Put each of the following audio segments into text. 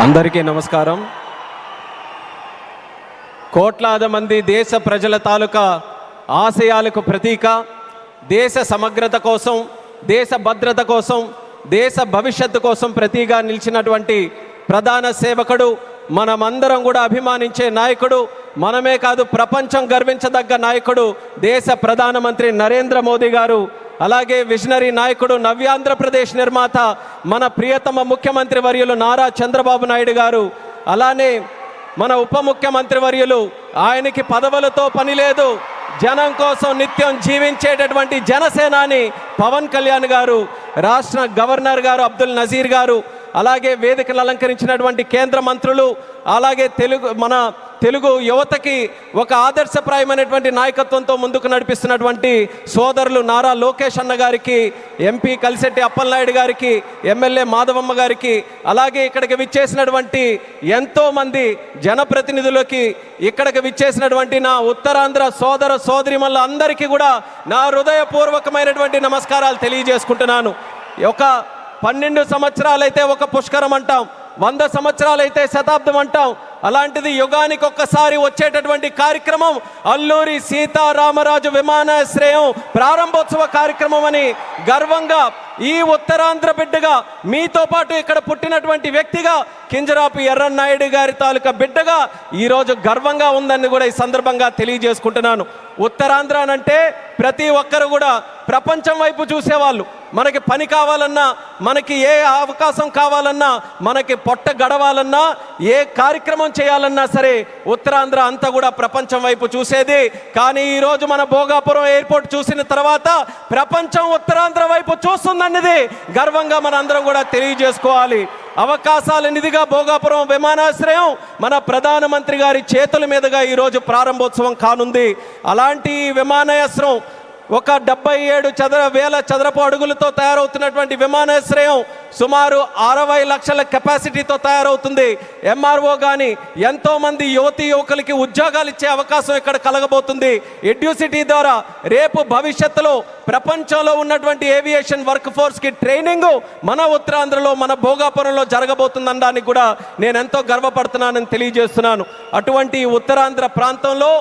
అందరికీ నమస్కారం. కోట్లాది మంది దేశ ప్రజల తాలూకా ఆశయాలకు ప్రతీక, దేశ సమగ్రత కోసం, దేశ భద్రత కోసం, దేశ భవిష్యత్తు కోసం ప్రతీగా నిలిచినటువంటి ప్రధాన సేవకుడు, మనమందరం కూడా అభిమానించే నాయకుడు, మనమే కాదు ప్రపంచం గర్వించదగ్గ నాయకుడు దేశ ప్రధానమంత్రి నరేంద్ర మోదీ గారు. అలాగే విజనరీ నాయకుడు, నవ్యాంధ్రప్రదేశ్ నిర్మాత మన ప్రియతమ ముఖ్యమంత్రి వర్యులు నారా చంద్రబాబు నాయుడు గారు. అలానే మన ఉప ముఖ్యమంత్రి వర్యులు, ఆయనకి పదవులతో పని లేదు, జనం కోసం నిత్యం జీవించేటటువంటి జనసేనాని పవన్ కళ్యాణ్ గారు, రాష్ట్ర గవర్నర్ గారు అబ్దుల్ నజీర్ గారు, అలాగే వేదికలు అలంకరించినటువంటి కేంద్ర మంత్రులు, అలాగే మన తెలుగు యువతకి ఒక ఆదర్శప్రాయమైనటువంటి నాయకత్వంతో ముందుకు నడిపిస్తున్నటువంటి సోదరులు నారా లోకేష్ అన్న గారికి, ఎంపీ కలిశెట్టి అప్పలనాయుడు గారికి, ఎమ్మెల్యే మాధవమ్మ గారికి, అలాగే ఇక్కడికి విచ్చేసినటువంటి ఎంతోమంది జనప్రతినిధులకి, ఇక్కడికి విచ్చేసినటువంటి నా ఉత్తరాంధ్ర సోదర సోదరిమల్ల అందరికీ కూడా నా హృదయపూర్వకమైనటువంటి నమస్కారాలు తెలియజేసుకుంటున్నాను. ఒక 12 సంవత్సరాలైతే ఒక పుష్కరం అంటాం, 100 సంవత్సరాలైతే శతాబ్దం అంటాం. అలాంటిది యుగానికి ఒక్కసారి వచ్చేటటువంటి కార్యక్రమం అల్లూరి సీతారామరాజు విమానాశ్రయం ప్రారంభోత్సవ కార్యక్రమం అని గర్వంగా ఈ ఉత్తరాంధ్ర బిడ్డగా, మీతో పాటు ఇక్కడ పుట్టినటువంటి వ్యక్తిగా, కింజరాపు ఎర్రన్నాయుడు గారి తాలూకా బిడ్డగా ఈరోజు గర్వంగా ఉందని కూడా ఈ సందర్భంగా తెలియజేసుకుంటున్నాను. ఉత్తరాంధ్ర అంటే ప్రతి ఒక్కరు కూడా ప్రపంచం వైపు చూసేవాళ్ళు. మనకి పని కావాలన్నా, మనకి ఏ అవకాశం కావాలన్నా, మనకి పొట్ట గడవాలన్నా, ఏ కార్యక్రమం చేయాలన్నా సరే ఉత్తరాంధ్ర అంతా కూడా ప్రపంచం వైపు చూసేది. కానీ ఈరోజు మన భోగాపురం ఎయిర్పోర్ట్ చూసిన తర్వాత ప్రపంచం ఉత్తరాంధ్ర వైపు చూస్తుందన్నది గర్వంగా మనందరం కూడా తెలియజేసుకోవాలి. అవకాశాల నిధిగా భోగాపురం విమానాశ్రయం మన ప్రధానమంత్రి గారి చేతుల మీదుగా ఈరోజు ప్రారంభోత్సవం కానుంది. అలాంటి విమానాశ్రయం ఒక 77,000 చదరపు అడుగులతో తయారవుతున్నటువంటి విమానాశ్రయం సుమారు 60 లక్షల కెపాసిటీతో తయారవుతుంది. ఎంఆర్ఓ కానీ ఎంతోమంది యువతీ యువకులకి ఉద్యోగాలు ఇచ్చే అవకాశం ఇక్కడ కలగబోతుంది. ఎడ్యూసిటీ ద్వారా రేపు భవిష్యత్తులో ప్రపంచంలో ఉన్నటువంటి ఏవియేషన్ వర్క్ ఫోర్స్కి ట్రైనింగ్ మన ఉత్తరాంధ్రలో, మన భోగాపురంలో జరగబోతుందనడానికి కూడా నేను ఎంతో గర్వపడుతున్నానని తెలియజేస్తున్నాను. అటువంటి ఉత్తరాంధ్ర ప్రాంతంలో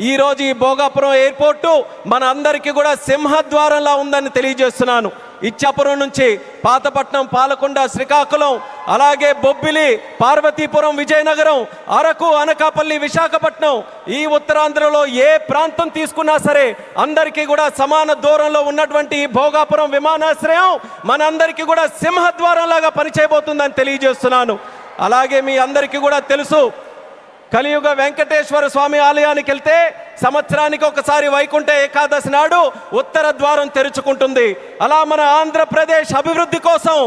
ఈరోజు ఈ భోగాపురం ఎయిర్పోర్టు మన అందరికీ కూడా సింహద్వారంలా ఉందని తెలియజేస్తున్నాను. ఇచ్చాపురం నుంచి పాతపట్నం, పాలకొండ, శ్రీకాకుళం, అలాగే బొబ్బిలి, పార్వతీపురం, విజయనగరం, అరకు, అనకాపల్లి, విశాఖపట్నం, ఈ ఉత్తరాంధ్రలో ఏ ప్రాంతం తీసుకున్నా సరే అందరికీ కూడా సమాన దూరంలో ఉన్నటువంటి ఈ భోగాపురం విమానాశ్రయం మనందరికీ కూడా సింహద్వారంలాగా పనిచేయబోతుందని తెలియజేస్తున్నాను. అలాగే మీ అందరికీ కూడా తెలుసు, కలియుగ వెంకటేశ్వర స్వామి ఆలయానికి వెళ్తే సంవత్సరానికి ఒకసారి వైకుంఠ ఏకాదశి నాడు ఉత్తర ద్వారం తెరుచుకుంటుంది. అలా మన ఆంధ్రప్రదేశ్ అభివృద్ధి కోసం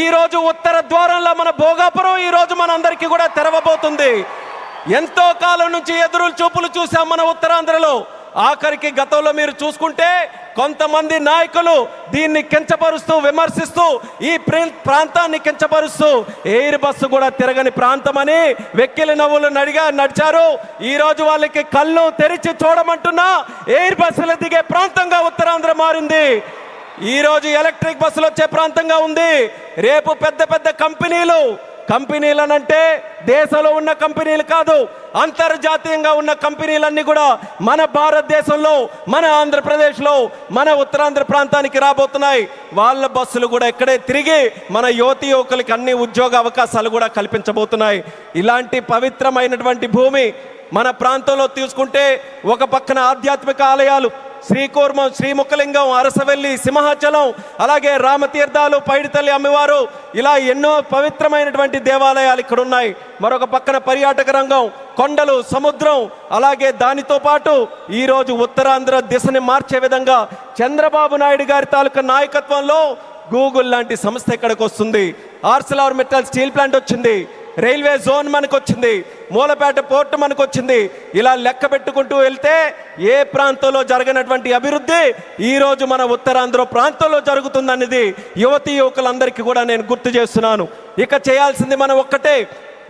ఈరోజు ఉత్తర ద్వారంలో మన భోగాపురం ఈరోజు మనందరికీ కూడా తెరవబోతుంది. ఎంతో కాలం నుంచి ఎదురు చూపులు చూసాం మన ఉత్తరాంధ్రలో. ఆఖరికి గతంలో మీరు చూసుకుంటే కొంతమంది నాయకులు దీన్ని కించపరుస్తూ, విమర్శిస్తూ, ఈ ప్రాంతాన్ని కించపరుస్తూ ఎయిర్ బస్సు కూడా తిరగని ప్రాంతమని వెక్కిలి నవ్వులు నడిచారు. ఈరోజు వాళ్ళకి కళ్ళు తెరిచి చూడమంటున్నా ఎయిర్ బస్సులు దిగే ప్రాంతంగా ఉత్తరాంధ్ర మారింది. ఈరోజు ఎలక్ట్రిక్ బస్సులు వచ్చే ప్రాంతంగా ఉంది. రేపు పెద్ద పెద్ద కంపెనీలనంటే దేశంలో ఉన్న కంపెనీలు కాదు, అంతర్జాతీయంగా ఉన్న కంపెనీలన్నీ కూడా మన భారతదేశంలో, మన ఆంధ్రప్రదేశ్లో, మన ఉత్తరాంధ్ర ప్రాంతానికి రాబోతున్నాయి. వాళ్ళ బస్సులు కూడా ఇక్కడే తిరిగి మన యువతీ యువకులకి అన్ని ఉద్యోగ అవకాశాలు కూడా కల్పించబోతున్నాయి. ఇలాంటి పవిత్రమైనటువంటి భూమి మన ప్రాంతంలో తీసుకుంటే ఒక పక్కన ఆధ్యాత్మిక ఆలయాలు శ్రీకూర్మం, శ్రీముఖలింగం, అరసవెల్లి, సింహాచలం, అలాగే రామతీర్థాలు, పైడితల్లి అమ్మవారు, ఇలా ఎన్నో పవిత్రమైనటువంటి దేవాలయాలు ఇక్కడ ఉన్నాయి. మరొక పక్కన పర్యాటక రంగం, కొండలు, సముద్రం, అలాగే దానితో పాటు ఈరోజు ఉత్తరాంధ్ర దిశని మార్చే విధంగా చంద్రబాబు నాయుడు గారి తాలూకా నాయకత్వంలో గూగుల్ లాంటి సంస్థ ఇక్కడికి వస్తుంది. ఆర్సిలార్ మెటల్ స్టీల్ ప్లాంట్ వచ్చింది, రైల్వే జోన్ మనకు వచ్చింది, మూలపేట పోర్టు మనకు వచ్చింది. ఇలా లెక్క పెట్టుకుంటూ వెళ్తే ఏ ప్రాంతంలో జరగనటువంటి అభివృద్ధి ఈరోజు మన ఉత్తరాంధ్ర ప్రాంతంలో జరుగుతుందనేది యువతీ యువకులందరికీ కూడా నేను గుర్తు చేస్తున్నాను. ఇక చేయాల్సింది మనం ఒక్కటే,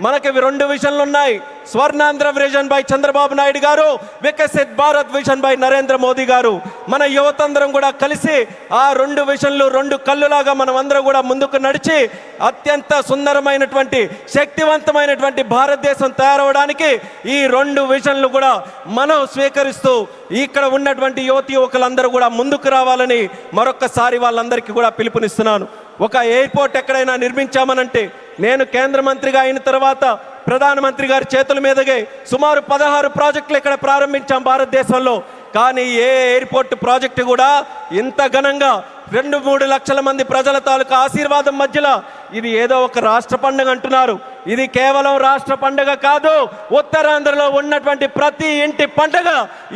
మనకి రెండు విజన్లు ఉన్నాయి. స్వర్ణాంధ్ర విజన్ బై చంద్రబాబు నాయుడు గారు, వికసిత్ భారత్ విజన్ బై నరేంద్ర మోదీ గారు. మన యువతందరం కూడా కలిసి ఆ రెండు విజన్లు రెండు కళ్ళులాగా మనం అందరం కూడా ముందుకు నడిచి అత్యంత సుందరమైనటువంటి శక్తివంతమైనటువంటి భారతదేశం తయారవడానికి ఈ రెండు విజన్లు కూడా మనం స్వీకరిస్తూ ఇక్కడ ఉన్నటువంటి యువకులందరూ కూడా ముందుకు రావాలని మరొక్కసారి వాళ్ళందరికీ కూడా పిలుపునిస్తున్నాను. ఒక ఎయిర్పోర్ట్ ఎక్కడైనా నిర్మించామనంటే, నేను కేంద్ర మంత్రిగా అయిన తర్వాత ప్రధానమంత్రి గారి చేతుల మీదుగా సుమారు 16 ప్రాజెక్టులు ఇక్కడ ప్రారంభించాం భారతదేశంలో. కానీ ఏ ఎయిర్పోర్ట్ ప్రాజెక్టు కూడా ఇంత ఘనంగా 2-3 లక్షల మంది ప్రజల తాలూకా ఆశీర్వాదం మధ్యలో, ఇది ఏదో ఒక రాష్ట్ర పండుగ అంటున్నారు. ఇది కేవలం రాష్ట్ర పండుగ కాదు, ఉత్తరాంధ్రలో ఉన్నటువంటి ప్రతి ఇంటి పండుగ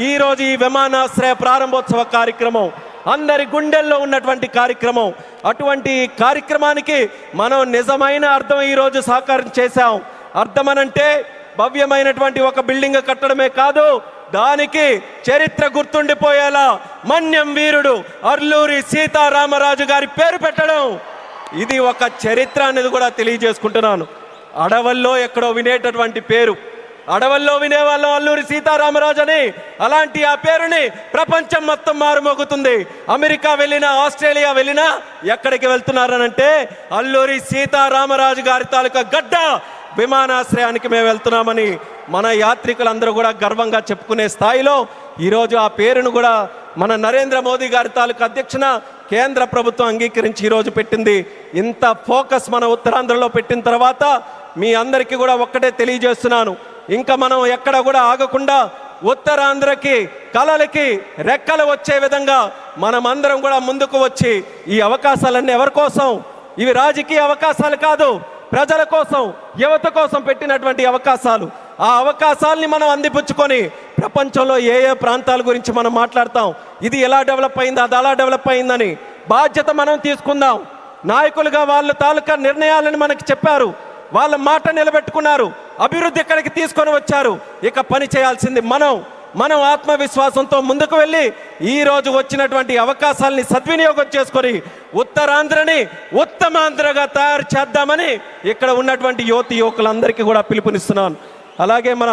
ఈరోజు ఈ విమానాశ్రయ ప్రారంభోత్సవ కార్యక్రమం, అందరి గుండెల్లో ఉన్నటువంటి కార్యక్రమం. అటువంటి కార్యక్రమానికి మనం నిజమైన అర్థం ఈరోజు సాకారం చేశాం. అర్థమనంటే భవ్యమైనటువంటి ఒక బిల్డింగ్ కట్టడమే కాదు, దానికి చరిత్ర గుర్తుండిపోయేలా మన్యం వీరుడు అల్లూరి సీతారామరాజు గారి పేరు పెట్టడం, ఇది ఒక చరిత్ర అనేది కూడా తెలియజేసుకుంటున్నాను. అడవుల్లో ఎక్కడో వినేటటువంటి పేరు, అడవుల్లో వినేవాళ్ళం అల్లూరి సీతారామరాజు అని. అలాంటి ఆ పేరుని ప్రపంచం మొత్తం మారుమోగుతుంది. అమెరికా వెళ్ళినా, ఆస్ట్రేలియా వెళ్ళినా ఎక్కడికి వెళ్తున్నారనంటే అల్లూరి సీతారామరాజు గారి తాలూకా గడ్డ విమానాశ్రయానికి మేము వెళ్తున్నామని మన యాత్రికులందరూ కూడా గర్వంగా చెప్పుకునే స్థాయిలో ఈరోజు ఆ పేరును కూడా మన నరేంద్ర మోదీ గారి తాలూకా అధ్యక్షన కేంద్ర ప్రభుత్వం అంగీకరించి ఈరోజు పెట్టింది. ఇంత ఫోకస్ మన ఉత్తరాంధ్రలో పెట్టిన తర్వాత మీ అందరికీ కూడా ఒక్కటే తెలియజేస్తున్నాను, ఇంకా మనం ఎక్కడ కూడా ఆగకుండా ఉత్తరాంధ్రకి కళలకి రెక్కలు వచ్చే విధంగా మనం అందరం కూడా ముందుకు వచ్చి ఈ అవకాశాలన్నీ ఎవరి కోసం? ఇవి రాజకీయ అవకాశాలు కాదు, ప్రజల కోసం, యువత కోసం పెట్టినటువంటి అవకాశాలు. ఆ అవకాశాలని మనం అందిపుచ్చుకొని ప్రపంచంలో ఏ ఏ ప్రాంతాల గురించి మనం మాట్లాడతాం, ఇది ఎలా డెవలప్ అయింది, అది అలా డెవలప్ అయిందని బాధ్యత మనం తీసుకుందాం. నాయకులుగా వాళ్ళ తాలూకా నిర్ణయాలను మనకి చెప్పారు, వాళ్ళ మాట నిలబెట్టుకున్నారు, అభివృద్ధి ఇక్కడికి తీసుకొని వచ్చారు. ఇక పని చేయాల్సింది మనం ఆత్మవిశ్వాసంతో ముందుకు వెళ్ళి ఈరోజు వచ్చినటువంటి అవకాశాలని సద్వినియోగం చేసుకొని ఉత్తరాంధ్రని ఉత్తమాంధ్రగా తయారు చేద్దామని ఇక్కడ ఉన్నటువంటి యువకులందరికీ కూడా పిలుపునిస్తున్నాను. అలాగే మన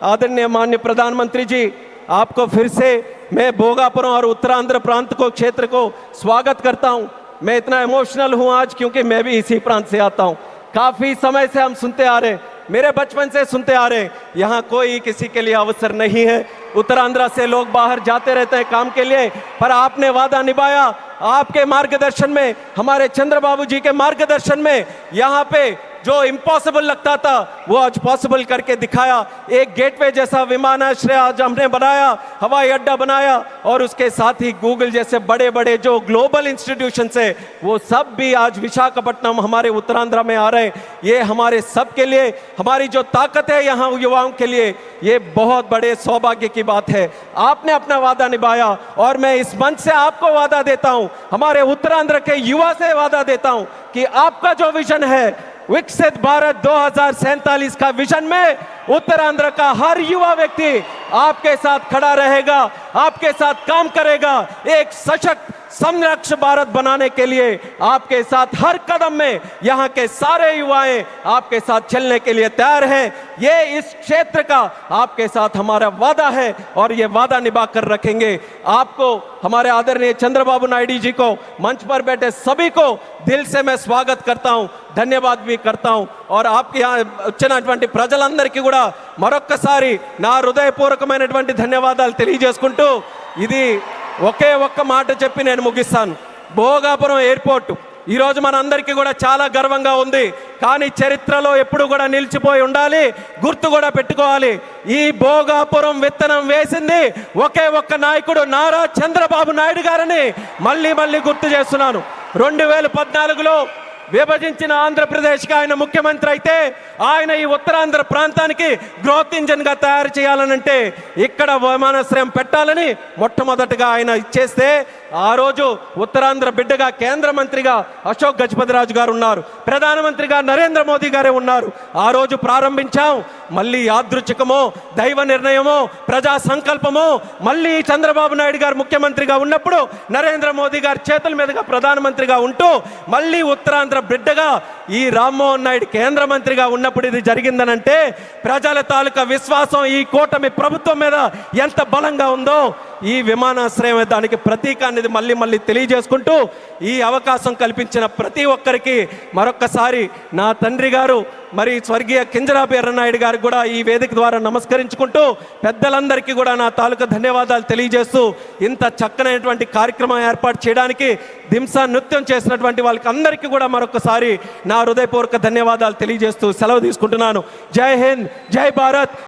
आदरणीय माननीय प्रधानमंत्री जी, आपको फिर से मैं भोगापुरम और उत्तरांध्र प्रांत को क्षेत्र को स्वागत करता हूं। मैं इतना इमोशनल हूं आज क्योंकि मैं भी इसी प्रांत से आता हूं। काफ़ी समय से हम सुनते आ रहे, मेरे बचपन से सुनते आ रहे, यहाँ कोई किसी के लिए अवसर नहीं है। उत्तरांध्र से लोग बाहर जाते रहते हैं काम के लिए, पर आपने वादा निभाया। आपके मार्गदर्शन में, हमारे चंद्रबाबू जी के मार्गदर्शन में यहाँ पे जो इम्पॉसिबल लगता था वो आज पॉसिबल करके दिखाया। एक गेटवे जैसा विमानाश्रय आज हमने बनाया, हवाई अड्डा बनाया, और उसके साथ ही गूगल जैसे बड़े बड़े जो ग्लोबल इंस्टीट्यूशन है वो सब भी आज विशाखापट्टनम हमारे उत्तरांध्र में आ रहे हैं। ये हमारे सब के लिए, हमारी जो ताकत है यहाँ युवाओं के लिए, ये बहुत बड़े सौभाग्य की बात है। आपने अपना वादा निभाया और मैं इस मंच से आपको वादा देता हूँ, हमारे उत्तरांध्र के युवा से वादा देता हूँ कि आपका जो विजन है विकसित भारत 2047 का विजन में उत्तरांध्र का हर युवा व्यक्ति आपके साथ खड़ा रहेगा, आपके साथ काम करेगा। एक सशक्त समृद्ध भारत बनाने के लिए आपके साथ हर कदम में यहाँ के सारे युवाएं आपके साथ चलने के लिए तैयार हैं। ये इस क्षेत्र का आपके साथ हमारा वादा है और ये वादा निभा कर रखेंगे। आपको, हमारे आदरणीय चंद्रबाबू नायडू जी को, मंच पर बैठे सभी को दिल से मैं स्वागत करता हूँ, ధన్యవాద్ भी करता हूँ। और आपके यहाँ వచ్చినటువంటి ప్రజలందరికీ కూడా మరొక్కసారి నా హృదయపూర్వకమైనటువంటి ధన్యవాదాలు తెలియజేసుకుంటూ ఇది ఒకే ఒక్క మాట చెప్పి నేను ముగిస్తాను. భోగాపురం ఎయిర్పోర్ట్ ఈరోజు మనందరికీ కూడా చాలా గర్వంగా ఉంది, కానీ చరిత్రలో ఎప్పుడు కూడా నిలిచిపోయి ఉండాలి, గుర్తు కూడా పెట్టుకోవాలి. ఈ భోగాపురం విత్తనం వేసింది ఒకే ఒక్క నాయకుడు, నారా చంద్రబాబు నాయుడు గారని మళ్ళీ మళ్ళీ గుర్తు చేస్తున్నాను. 2014లో విభజించిన ఆంధ్రప్రదేశ్కి ఆయన ముఖ్యమంత్రి అయితే ఆయన ఈ ఉత్తరాంధ్ర ప్రాంతానికి గ్రోత్ ఇంజన్గా తయారు చేయాలనంటే ఇక్కడ విమానాశ్రయం పెట్టాలని మొట్టమొదటిగా ఆయన ఇచ్చేస్తే ఆ రోజు ఉత్తరాంధ్ర బిడ్డగా కేంద్ర మంత్రిగా అశోక్ గజపతిరాజు గారు ఉన్నారు, ప్రధానమంత్రిగా నరేంద్ర మోదీ గారే ఉన్నారు. ఆ రోజు ప్రారంభించాం. మళ్ళీ యాదృచ్ఛికమో, దైవ నిర్ణయమో, ప్రజా సంకల్పమో, మళ్ళీ చంద్రబాబు నాయుడు గారు ముఖ్యమంత్రిగా ఉన్నప్పుడు నరేంద్ర మోదీ గారి చేతుల మీదుగా ప్రధానమంత్రిగా ఉంటూ మళ్ళీ ఉత్తరాంధ్ర బిడ్డగా ఈ రామ్మోహన్ నాయుడు కేంద్ర మంత్రిగా ఉన్నప్పుడు ఇది జరిగిందనంటే ప్రజల తాలూకా విశ్వాసం ఈ కూటమి ప్రభుత్వం మీద ఎంత బలంగా ఉందో ఈ విమానాశ్రయం దానికి ప్రతీక అనేది మళ్ళీ తెలియజేసుకుంటూ ఈ అవకాశం కల్పించిన ప్రతి ఒక్కరికి మరొక్కసారి నా తండ్రి గారు మరి స్వర్గీయ కింజరాపు ఎర్రనాయుడు గారికి కూడా ఈ వేదిక ద్వారా నమస్కరించుకుంటూ పెద్దలందరికీ కూడా నా తాలూకా ధన్యవాదాలు తెలియజేస్తూ ఇంత చక్కనైనటువంటి కార్యక్రమం ఏర్పాటు చేయడానికి దింసా నృత్యం చేసినటువంటి వాళ్ళకి అందరికీ కూడా మరొకసారి నా హృదయపూర్వక ధన్యవాదాలు తెలియజేస్తూ సెలవు తీసుకుంటున్నాను. జై హింద్, జై భారత్.